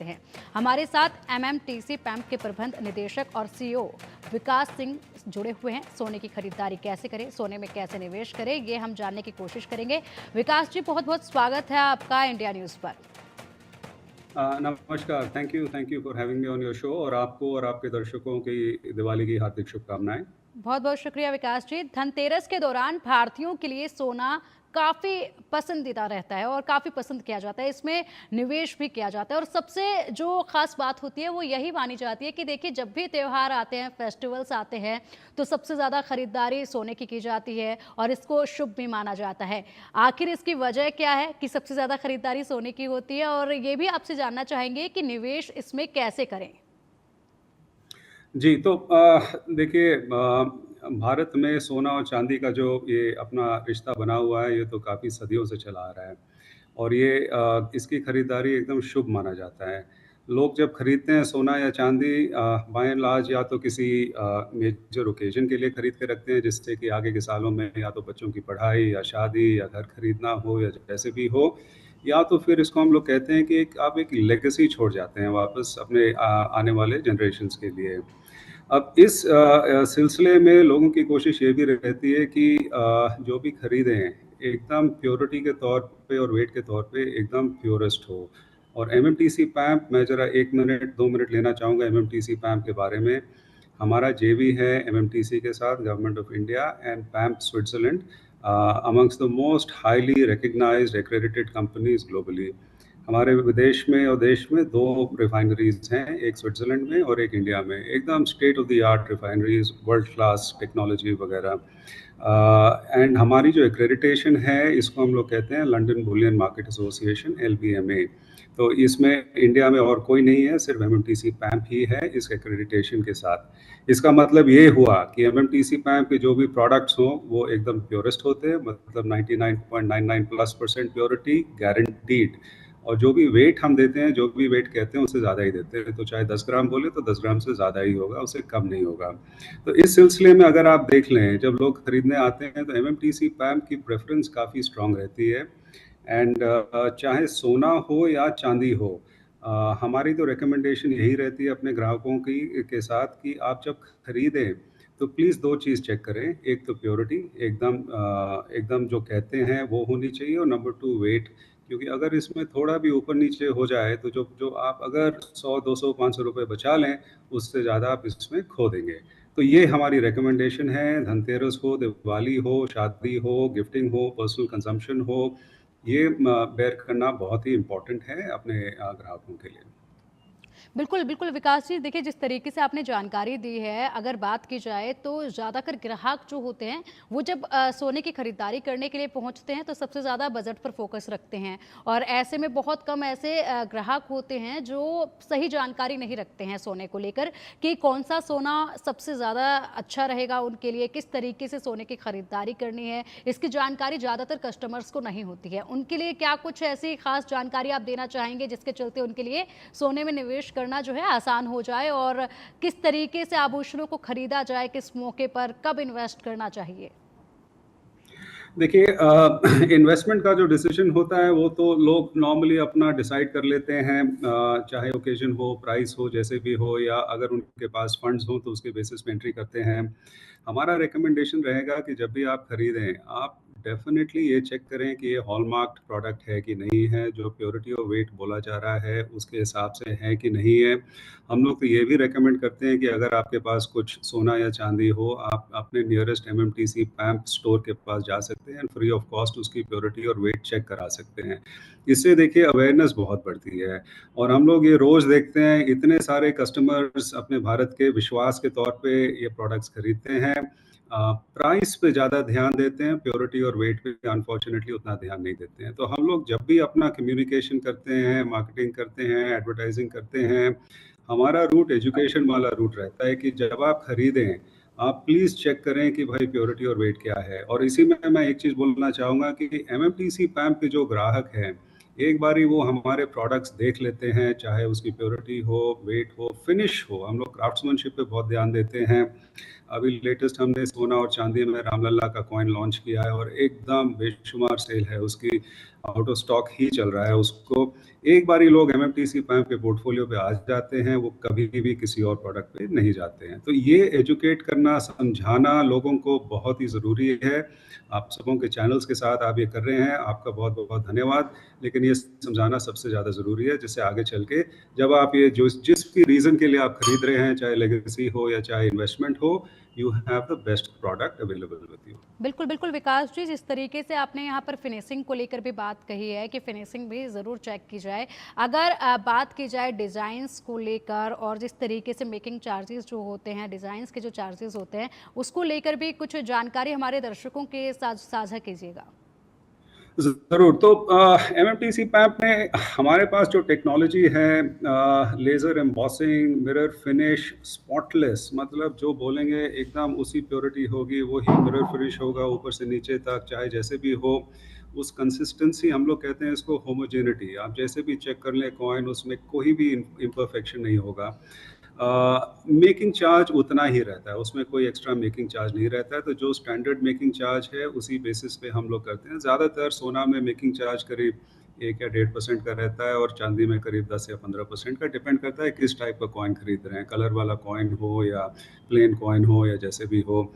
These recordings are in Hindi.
हैं। हमारे साथ एमएमटीसी पैम्प के प्रबंध निदेशक और सीईओ विकास सिंह जुड़े हुए हैं। सोने की खरीदारी कैसे करें, सोने में कैसे निवेश करें, ये हम जानने की कोशिश करेंगे। विकास जी, बहुत बहुत स्वागत है आपका इंडिया न्यूज़ पर। नमस्कार। Thank you for having me on your show. और आपको और आपके दर्शकों की दिवाली की हार्दिक शुभकामनाएं। बहुत बहुत शुक्रिया विकास जी। धनतेरस के दौरान भारतीयों के लिए सोना काफी पसंदीदा रहता है और काफी पसंद किया जाता है, इसमें निवेश भी किया जाता है। और सबसे जो खास बात होती है वो यही मानी जाती है कि देखिए, जब भी त्योहार आते हैं, फेस्टिवल्स आते हैं, तो सबसे ज्यादा खरीदारी सोने की जाती है और इसको शुभ भी माना जाता है। आखिर इसकी वजह क्या है कि सबसे ज्यादा खरीदारी सोने की होती है, और ये भी आपसे जानना चाहेंगे कि निवेश इसमें कैसे करें। जी, तो देखिए, भारत में सोना और चांदी का जो ये अपना रिश्ता बना हुआ है, ये तो काफ़ी सदियों से चला आ रहा है। और ये इसकी खरीदारी एकदम शुभ माना जाता है। लोग जब खरीदते हैं सोना या चांदी, बाय एंड लार्ज या तो किसी मेजर ओकेजन के लिए खरीद के रखते हैं, जिससे कि आगे के सालों में या तो बच्चों की पढ़ाई या शादी या घर खरीदना हो या जैसे भी हो, या तो फिर इसको हम लोग कहते हैं कि आप एक लेगेसी छोड़ जाते हैं वापस अपने आने वाले जनरेशन्स के लिए। अब इस सिलसिले में लोगों की कोशिश ये भी रहती है कि जो भी खरीदें एकदम प्योरिटी के तौर पे और वेट के तौर पे एकदम प्योरेस्ट हो। और एमएमटीसी पैम्प, मैं ज़रा 1 मिनट 2 मिनट लेना चाहूँगा एमएमटीसी पैम्प के बारे में। हमारा जेवी है एमएमटीसी के साथ, government of India and PAMP Switzerland, amongst the most highly recognised accredited companies globally. हमारे विदेश में और देश में 2 रिफाइनरीज़ हैं, एक स्विट्ज़रलैंड में और एक इंडिया में, एकदम state of the art refineries, world class technology वगैरह। एंड हमारी जो एक्रेडिटेशन है, इसको हम लोग कहते हैं London Boolean market association, LBMA। तो इसमें इंडिया में और कोई नहीं है, सिर्फ एमएमटीसी पैम्प ही है इस एक्रेडिटेशन के साथ। इसका मतलब ये हुआ कि एमएमटीसी पैम्प के जो भी प्रोडक्ट्स हों वो एकदम प्योरेस्ट होते हैं, मतलब 99.99+% प्योरिटी गारंटीड। और जो भी वेट हम देते हैं, जो भी वेट कहते हैं, उससे ज़्यादा ही देते हैं। तो चाहे 10 ग्राम बोले तो 10 ग्राम से ज़्यादा ही होगा, उससे कम नहीं होगा। तो इस सिलसिले में अगर आप देख लें, जब लोग खरीदने आते हैं तो एमएमटीसी पैम्प की प्रेफरेंस काफ़ी स्ट्रांग रहती है। एंड चाहे सोना हो या चांदी हो, हमारी तो रिकमेंडेशन यही रहती है अपने ग्राहकों की के साथ कि आप जब खरीदें तो प्लीज़ 2 चीज़ चेक करें। एक तो प्योरिटी एकदम जो कहते हैं वो होनी चाहिए, और नंबर 2 वेट। क्योंकि अगर इसमें थोड़ा भी ऊपर नीचे हो जाए तो जो जो आप अगर 100, 200, 500 रुपए बचा लें, उससे ज़्यादा आप इसमें खो देंगे। तो ये हमारी रिकमेंडेशन है, धनतेरस हो, दिवाली हो, शादी हो, गिफ्टिंग हो, पर्सनल कंजम्पशन हो, ये बेयर करना बहुत ही इम्पोर्टेंट है अपने ग्राहकों के लिए। बिल्कुल, बिल्कुल विकास जी, देखिए जिस तरीके से आपने जानकारी दी है, अगर बात की जाए तो ज़्यादातर ग्राहक जो होते हैं वो जब सोने की खरीदारी करने के लिए पहुंचते हैं तो सबसे ज़्यादा बजट पर फोकस रखते हैं। और ऐसे में बहुत कम ऐसे ग्राहक होते हैं जो सही जानकारी नहीं रखते हैं सोने को लेकर कि कौन सा सोना सबसे ज़्यादा अच्छा रहेगा उनके लिए, किस तरीके से सोने की खरीदारी करनी है, इसकी जानकारी ज़्यादातर कस्टमर्स को नहीं होती है। उनके लिए क्या कुछ ऐसी खास जानकारी आप देना चाहेंगे जिसके चलते उनके लिए सोने में निवेश करना जो है आसान हो जाए, और किस तरीके से आभूषणों को खरीदा जाए, किस मौके पर, कब इन्वेस्ट करना चाहिए? देखिए, इन्वेस्टमेंट का जो डिसीजन होता है वो तो लोग नॉर्मली अपना डिसाइड कर लेते हैं, चाहे ओकेजन हो, प्राइस हो, जैसे भी हो, या अगर उनके पास फंड्स हो तो उसके बेसिस पे एंट्री करते हैं। हमारा रिकमेंडेशन रहेगा कि जब भी आप खरीदें, आप डेफिनेटली ये चेक करें कि ये हॉलमार्क्ड प्रोडक्ट है कि नहीं है, जो प्योरिटी और वेट बोला जा रहा है उसके हिसाब से है कि नहीं है। हम लोग तो ये भी रेकमेंड करते हैं कि अगर आपके पास कुछ सोना या चांदी हो, आप अपने नियरेस्ट एमएमटीसी पैम्प स्टोर के पास जा सकते हैं, फ्री ऑफ कॉस्ट उसकी प्योरिटी और वेट चेक करा सकते हैं। इससे देखिए अवेयरनेस बहुत बढ़ती है। और हम लोग ये रोज़ देखते हैं, इतने सारे कस्टमर्स अपने भारत के विश्वास के तौर पे ये प्रोडक्ट्स खरीदते हैं। प्राइस पे ज़्यादा ध्यान देते हैं, प्योरिटी और वेट पे अनफॉर्चुनेटली उतना ध्यान नहीं देते हैं। तो हम लोग जब भी अपना कम्युनिकेशन करते हैं, मार्केटिंग करते हैं, एडवर्टाइजिंग करते हैं, हमारा रूट एजुकेशन वाला रूट रहता है कि जब आप खरीदें, आप प्लीज़ चेक करें कि भाई प्योरिटी और वेट क्या है। और इसी में मैं एक चीज़ बोलना चाहूँगा कि एमएमटीसी पैम्प के जो ग्राहक हैं, एक बारी वो हमारे प्रोडक्ट्स देख लेते हैं, चाहे उसकी प्योरिटी हो, वेट हो, फिनिश हो। हम लोग क्राफ्ट्समैनशिप पे बहुत ध्यान देते हैं। अभी लेटेस्ट हमने सोना और चांदी में रामलला का कॉइन लॉन्च किया है और एकदम बेशुमार सेल है उसकी। आउट ऑफ स्टॉक ही चल रहा है, उसको एक बार ही लोग एमएमटीसी पैम्प के पोर्टफोलियो पे आ जाते हैं, वो कभी भी किसी और प्रोडक्ट पे नहीं जाते हैं। तो ये एजुकेट करना, समझाना लोगों को बहुत ही ज़रूरी है। आप सबों के चैनल्स के साथ आप ये कर रहे हैं, आपका बहुत-बहुत धन्यवाद। लेकिन ये समझाना सबसे ज़्यादा ज़रूरी है, जिससे आगे चल के जब आप ये जो जिस भी रीज़न के लिए आप खरीद रहे हैं, चाहे लेगेसी हो या चाहे इन्वेस्टमेंट हो, you have the best product available with you. बिल्कुल, बिल्कुल विकास जी, जिस तरीके से आपने यहाँ पर फिनिशिंग को लेकर भी बात कही है कि फिनिशिंग भी ज़रूर चेक की जाए। अगर बात की जाए डिज़ाइंस को लेकर और जिस तरीके से मेकिंग चार्जेस जो होते हैं, डिज़ाइंस के जो चार्जेस होते हैं, उसको लेकर भी कुछ जानकारी हमारे दर्शकों के साथ साझा कीजिएगा। ज़रूर। तो एमएमटीसी पैम्प में हमारे पास जो टेक्नोलॉजी है, laser embossing, mirror finish, spotless, मतलब जो बोलेंगे एकदम उसी प्योरिटी होगी, वही मिरर फिनिश होगा ऊपर से नीचे तक, चाहे जैसे भी हो। उस कंसिस्टेंसी हम लोग कहते हैं इसको होमोजेनिटी। आप जैसे भी चेक कर लें कॉइन, उसमें कोई भी इम्परफेक्शन नहीं होगा। मेकिंग चार्ज उतना ही रहता है, उसमें कोई एक्स्ट्रा मेकिंग चार्ज नहीं रहता है। तो जो स्टैंडर्ड मेकिंग चार्ज है उसी बेसिस पे हम लोग करते हैं। ज़्यादातर सोना में मेकिंग चार्ज करीब 1 या 1.5% का रहता है, और चांदी में करीब 10 या 15% का, डिपेंड करता है किस टाइप का कॉइन खरीद रहे हैं, कलर वाला कॉइन हो या प्लेन कॉइन हो या जैसे भी हो।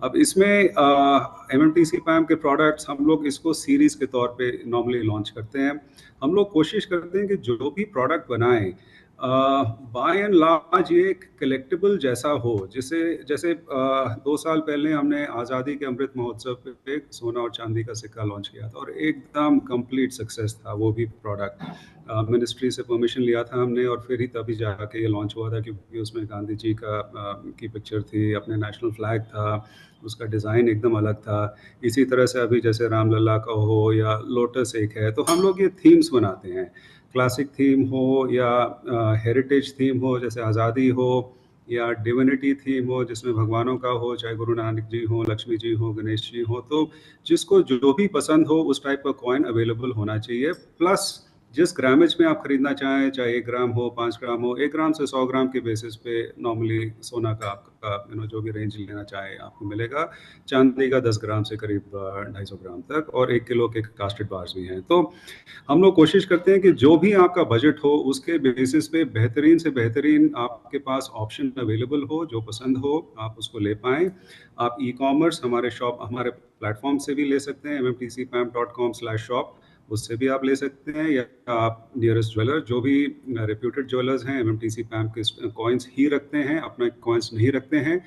अब इसमें एमएमटीसी पैम्प के प्रोडक्ट्स हम लोग इसको सीरीज़ के तौर पे नॉर्मली लॉन्च करते हैं। हम लोग कोशिश करते हैं कि जो भी प्रोडक्ट बनाएं, बाय एंड लार्ज ये एक कलेक्टिबल जैसा हो। जैसे जैसे 2 साल पहले हमने आज़ादी के अमृत महोत्सव पे सोना और चांदी का सिक्का लॉन्च किया था, और एकदम कंप्लीट सक्सेस था वो भी प्रोडक्ट। मिनिस्ट्री से परमिशन लिया था हमने, और फिर ही तभी जाके ये लॉन्च हुआ था, क्योंकि उसमें गांधी जी की पिक्चर थी, अपने नेशनल फ्लैग था, उसका डिज़ाइन एकदम अलग था। इसी तरह से अभी जैसे रामलला का हो या लोटस एक है, तो हम लोग ये थीम्स बनाते हैं। क्लासिक थीम हो या हेरिटेज थीम हो, जैसे आज़ादी हो, या डिविनिटी थीम हो जिसमें भगवानों का हो, चाहे गुरु नानक जी हो, लक्ष्मी जी हो, गणेश जी हो, तो जिसको जो भी पसंद हो उस टाइप का कॉइन अवेलेबल होना चाहिए। प्लस जिस ग्रामेज में आप खरीदना चाहें, चाहे 1 ग्राम हो, 5 ग्राम हो, 1 ग्राम से 100 ग्राम के बेसिस पे नॉर्मली सोना का आपका जो भी रेंज लेना चाहे आपको मिलेगा। चांदी का 10 ग्राम से करीब 250 ग्राम तक, और 1 किलो के कास्टेड बार्स भी हैं। तो हम लोग कोशिश करते हैं कि जो भी आपका बजट हो उसके बेसिस पे बेहतरीन से बेहतरीन आपके पास ऑप्शन अवेलेबल हो, जो पसंद हो आप उसको ले पाएँ। आप ई-कॉमर्स हमारे प्लेटफ़ॉर्म से भी ले सकते हैं, mmtcpamp.com/shop, उससे भी आप ले सकते हैं, या आप नियरेस्ट ज्वेलर, जो भी रेप्यूटेड ज्वेलर्स हैं एमएमटीसी पैम्प के कॉइन्स ही रखते हैं, अपने कॉइन्स नहीं रखते हैं,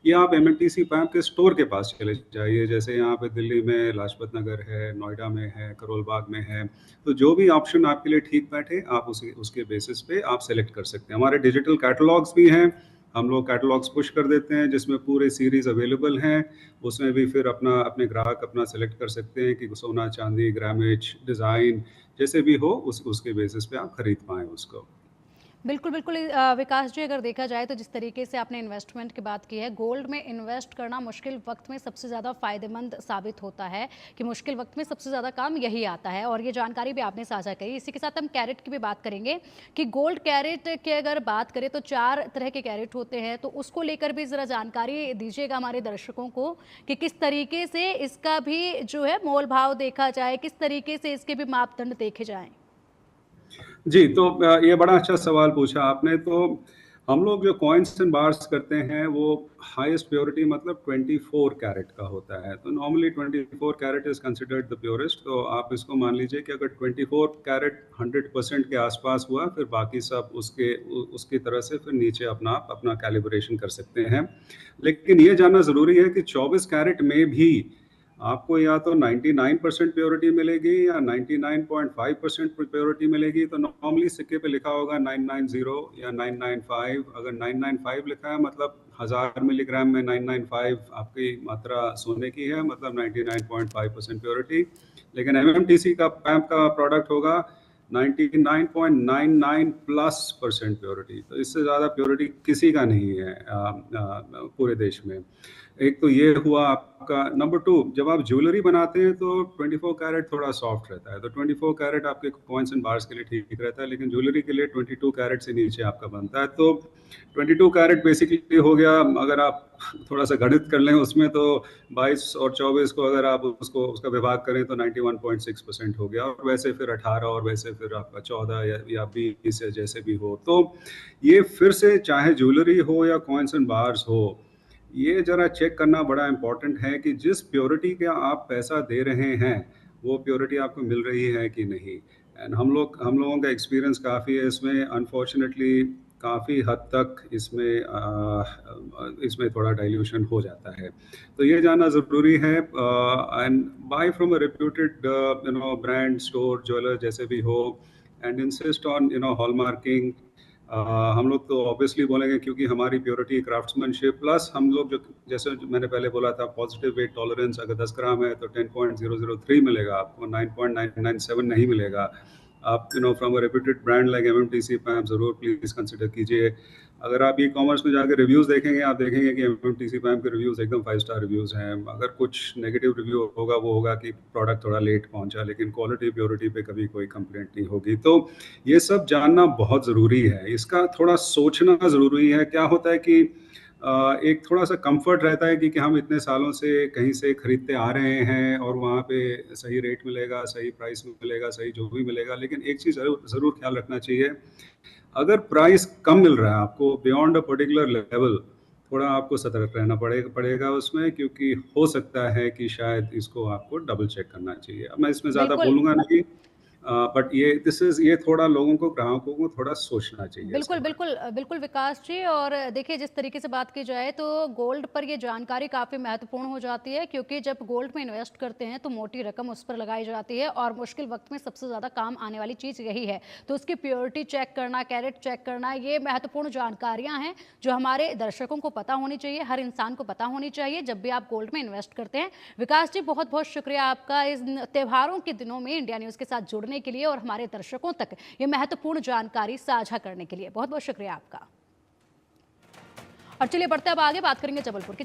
या आप एमएमटीसी पैम्प के स्टोर के पास चले जाइए। जैसे यहाँ पे दिल्ली में लाजपत नगर है, नोएडा में है, करोल बाग में है। तो जो भी ऑप्शन आपके लिए ठीक बैठे आप उसके बेसिस पे आप सेलेक्ट कर सकते हैं। हमारे डिजिटल कैटलॉग्स भी हैं, हम लोग कैटलॉग्स पुश कर देते हैं जिसमें पूरे सीरीज़ अवेलेबल हैं। उसमें भी फिर अपने ग्राहक अपना सेलेक्ट कर सकते हैं कि सोना, चांदी, ग्रामेज, डिज़ाइन जैसे भी हो उसके बेसिस पे आप खरीद पाएँ उसको। बिल्कुल, बिल्कुल विकास जी, अगर देखा जाए तो जिस तरीके से आपने इन्वेस्टमेंट की बात की है, गोल्ड में इन्वेस्ट करना मुश्किल वक्त में सबसे ज़्यादा फ़ायदेमंद साबित होता है कि मुश्किल वक्त में सबसे ज़्यादा काम यही आता है, और ये जानकारी भी आपने साझा करी। इसी के साथ हम कैरेट की भी बात करेंगे कि गोल्ड कैरेट की अगर बात करें तो 4 तरह के कैरेट होते हैं, तो उसको लेकर भी ज़रा जानकारी दीजिएगा हमारे दर्शकों को कि किस तरीके से इसका भी जो है मोल भाव देखा जाए, किस तरीके से इसके भी मापदंड देखे जाएँ? जी, तो ये बड़ा अच्छा सवाल पूछा आपने। तो हम लोग जो कॉइन्स एंड बार्स करते हैं वो हाईएस्ट प्योरिटी मतलब 24 कैरेट का होता है। तो normally 24 carat is considered the purest. तो आप इसको मान लीजिए कि अगर 24 कैरेट 100% के आसपास हुआ, फिर बाकी सब उसकी तरह से फिर नीचे अपना कैलिब्रेशन कर सकते हैं। लेकिन ये जानना ज़रूरी है कि 24 कैरेट में भी आपको या तो 99% प्योरिटी मिलेगी या 99.5% प्योरिटी मिलेगी। तो नॉर्मली सिक्के पे लिखा होगा 990 या 995। अगर 995 लिखा है मतलब 1000 मिलीग्राम में 995 आपकी मात्रा सोने की है, मतलब 99.5% प्योरिटी। लेकिन एमएमटीसी का पैम्प का प्रोडक्ट होगा 99.99 प्लस परसेंट प्योरिटी। तो इससे ज़्यादा प्योरिटी किसी का नहीं है पूरे देश में। एक तो ये हुआ आपका। नंबर 2, जब आप ज्वेलरी बनाते हैं तो 24 कैरेट थोड़ा सॉफ्ट रहता है, तो 24 कैरेट आपके कॉइन्स एंड बार्स के लिए ठीक रहता है, लेकिन ज्वेलरी के लिए 22 कैरेट से नीचे आपका बनता है। तो 22 कैरेट बेसिकली हो गया, अगर आप थोड़ा सा गणित कर लें उसमें, तो 22 और 24 को अगर आप उसको उसका विभाग करें तो 91.6% हो गया, और वैसे फिर 18, और वैसे फिर आपका 14 या 20 या जैसे भी हो। तो ये फिर से चाहे ज्वेलरी हो या कॉइन्स एंड बार्स हो, ये ज़रा चेक करना बड़ा इम्पोर्टेंट है कि जिस प्योरिटी का आप पैसा दे रहे हैं, वो प्योरिटी आपको मिल रही है कि नहीं। एंड हम लोगों का एक्सपीरियंस काफ़ी है इसमें, अनफॉर्चुनेटली काफ़ी हद तक इसमें थोड़ा डाइल्यूशन हो जाता है। तो ये जानना ज़रूरी है, and buy from a reputed brand, store, jeweller जैसे भी हो, एंड इंसिस्ट ऑन हॉलमार्किंग। हम लोग तो ऑब्वियसली बोलेंगे, क्योंकि हमारी प्योरिटी, क्राफ्ट्समैनशिप, प्लस हम लोग जो, जैसे जो मैंने पहले बोला था, पॉजिटिव वेट टॉलरेंस अगर 10 ग्राम है तो 10.003 मिलेगा आपको, 9.997 नहीं मिलेगा। आप from a reputed brand like MMTC पे आप ज़रूर प्लीज़ कंसिडर कीजिए। अगर आप ई कॉमर्स में जाकर रिव्यूज़ देखेंगे, आप देखेंगे कि एमएमटीसी पैम के रिव्यूज़ एकदम 5 स्टार रिव्यूज़ हैं। अगर कुछ नेगेटिव रिव्यू होगा, वो होगा कि प्रोडक्ट थोड़ा लेट पहुंचा, लेकिन क्वालिटी प्योरिटी पे कभी कोई कंप्लेंट नहीं होगी। तो ये सब जानना बहुत ज़रूरी है, इसका थोड़ा सोचना ज़रूरी है। क्या होता है कि एक थोड़ा-सा कम्फ़र्ट रहता है कि हम इतने सालों से कहीं से खरीदते आ रहे हैं, और वहाँ पे सही रेट मिलेगा, सही प्राइस मिलेगा, सही जो भी मिलेगा। लेकिन एक चीज़ ज़रूर ज़रूर ख़्याल रखना चाहिए, अगर प्राइस कम मिल रहा है आपको बियॉन्ड अ पर्टिकुलर लेवल, थोड़ा आपको सतर्क रहना पड़ेगा उसमें, क्योंकि हो सकता है कि शायद इसको आपको डबल चेक करना चाहिए। अब मैं इसमें ज़्यादा बिल्कुल। बोलूँगा नहीं, बट ये थोड़ा लोगों को, ग्राहकों को थोड़ा सोचना चाहिए इसके बिल्कुल, बारे बिल्कुल बिल्कुल विकास जी। और देखिए जिस तरीके से बात की जाए तो गोल्ड पर ये जानकारी काफ़ी महत्वपूर्ण हो जाती है, क्योंकि जब गोल्ड में इन्वेस्ट करते हैं तो मोटी रकम उस पर लगाई जाती है, और मुश्किल वक्त में सबसे ज़्यादा काम आने वाली चीज़ यही है। तो उसकी प्योरिटी चेक करना, कैरेट चेक करना, ये महत्वपूर्ण जानकारियाँ हैं जो हमारे दर्शकों को पता होनी चाहिए, हर इंसान को पता होनी चाहिए जब भी आप गोल्ड में इन्वेस्ट करते हैं। विकास जी, बहुत बहुत शुक्रिया आपका इस त्योहारों के दिनों में इंडिया न्यूज़ के साथ जुड़ने के लिए और हमारे दर्शकों तक ये महत्वपूर्ण जानकारी साझा करने के लिए। बहुत बहुत शुक्रिया आपका। और चलिए बढ़ते अब आगे, बात करेंगे जबलपुर की।